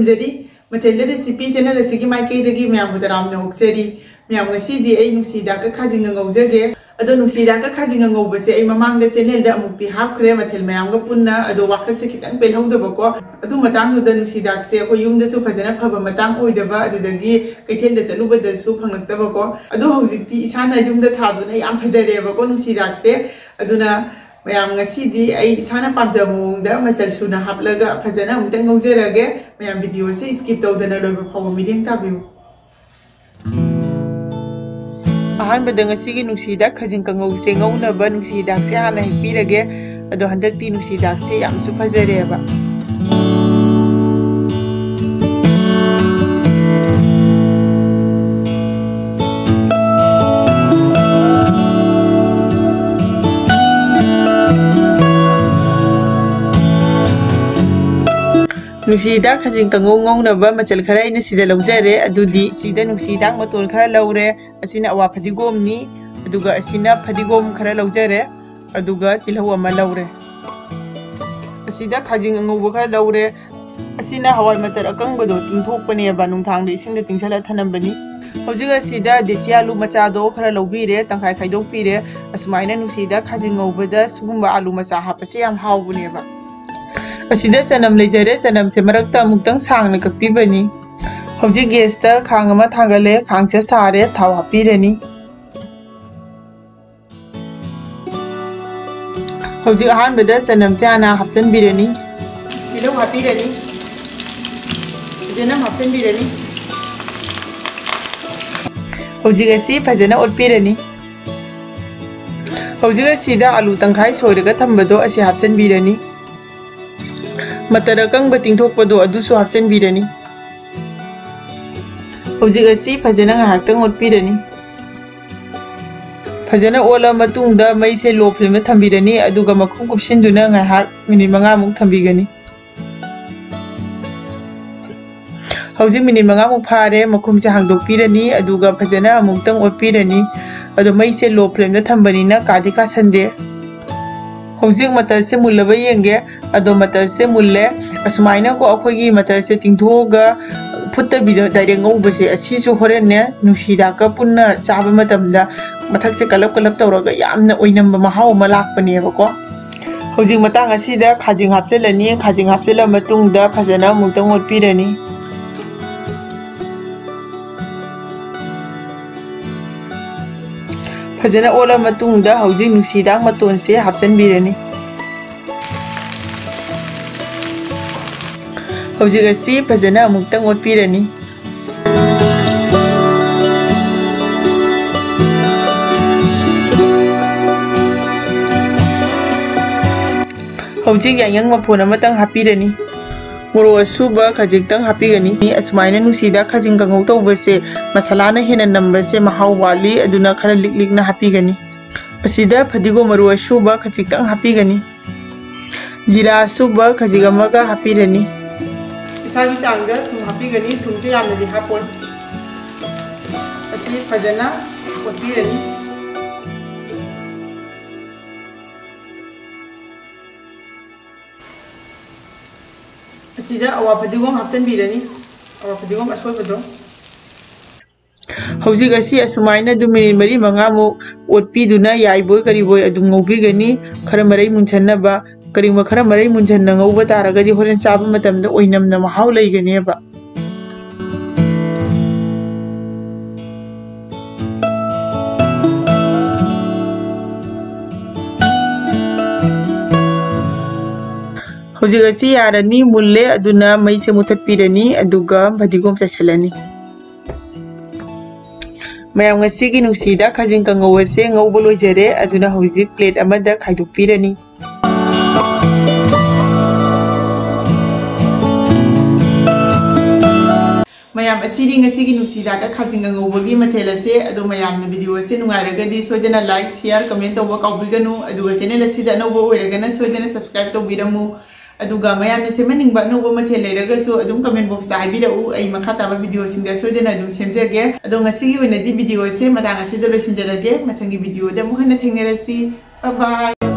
खुलुमजरी मथेल recipe channel असिगी माइकेदगी म्याम दरामना ओक्सेरी म्याम ngasi ai nusidaka khajinga ngawjage ado nusidaka khajinga ngawbase ai mamangda channel da amukti hapkhre mathel mayam ga punna ado wakhal se khitang pelhawdaba ko adu matang nu da nusidak se ko yumda su phajana phaba matang oidaba adudagi kaithel da chaluba da su phangnaktaba ko ado hojikti isana yumda thaduna yam phajareba ko nusidak se aduna mayam ngasi ai isana pamjamungda masal suna haplaga phajana umtang ngawjerage mayam video se skip tawdana loiba phawa mideng tabiu ahan badang asigi nusidak khajing kangau se ngaunaba nusidak se hana hipirage ado handakti nusidak se yam su phajareba nusidak khajing kangau ngaunaba machal khara ina sida laujare adudi sida nusidak maton khara laure asina awa phadigom ni aduga asina phadigom khara laujare aduga tilhaw ama laure asida khajing angau khara laure asina hawai matar akang bado tingthokpane ba nungthang de ising de tingsala thanambani hojiga sida desi alu macha do khara laubire tangkai khaidok pire asmaina nusida khajing ngobada sugumba alu macha hapase yam hawbune ba asida sanam lejare sanam se marakta muktang sangna kapibani hoji gas ta khang ama thangale khang cha sare thaw hapirani hoji ahan beda sanam se ana hapchan birani tilo hapirani jena hapchan birani hoji gasi phajana otpirani hoji gasida alu tangkai soiraga thambado asi hapchan birani matara kang bating thokpado adusu hapchan birani hojik asi phajana ngahaktang otpirani phajana ola matungda mai se low flame na thambirani aduga makhum kupsinduna ngahak minute 5 muk thambigani hojik minute 5 muk phare makhum se hangdokpirani aduga phajana amuktang otpirani adu mai se low flame na thambani na kadi ka sande hojik matar se mullaba yenge ado matar se mulle asmaina ko akhogi matar se tingthoga putta bido direct ngobase asi su horenne nusida ka punna chaba matamda mathak se kalap kalap tawraga yamna oinamba mahaw malakpane ba ko hojik matang asida khajing hapselani khajing hapsela matungda phajana mutang otpirani phajana ola matungda hojik nusidang maton se hapsan birani hojik asi phajana amuktang otpirani hojik yang mapon amatang hapirani moro asuba khajiktang hapigani asmaina nusida khajing kangau tawbase masala na hena nambase mahaw wali aduna khara liklik na hapigani asida phadigo moro asuba khajiktang hapigani jira asuba khajigamaga hapirani isagi changda thum hapigani thumse yamna di hapon asi phajana otpirani asida awa phadigom hapchan birani awa phadigom asoi bado hojik asi asumaina du minute 3-5 mu otpi duna yai boy kari boy adum ngobigani khara marai munchanna ba karingma khara marai munchanna ngauba taragadi horen chaba matamda oinamna mahaw leigani ba hojik asi yarani mulle aduna mai se muthatpirani aduga bhadigom chasalani mayam ngasi gi nusida khajing kangau ase ngaubo loijare aduna hojik plate amada khaidokpirani mayam asiri ngasi gi nusida ka khajing ngaubo gi mathel ase adu mayam na video ase nungairagadi soidana like share comment tawba kaubiganu aduga channel asida nobo oiragana soidana subscribe tawbiramu aduga mayam ne semaningba nobo mathel leiragasu adum comment box ta haibirau ai makha taba video singda soidana adum semjage adu ngasi gi wenadi video ase matang asida loisinjarage mathangi video da mukhana thengnarasi bye bye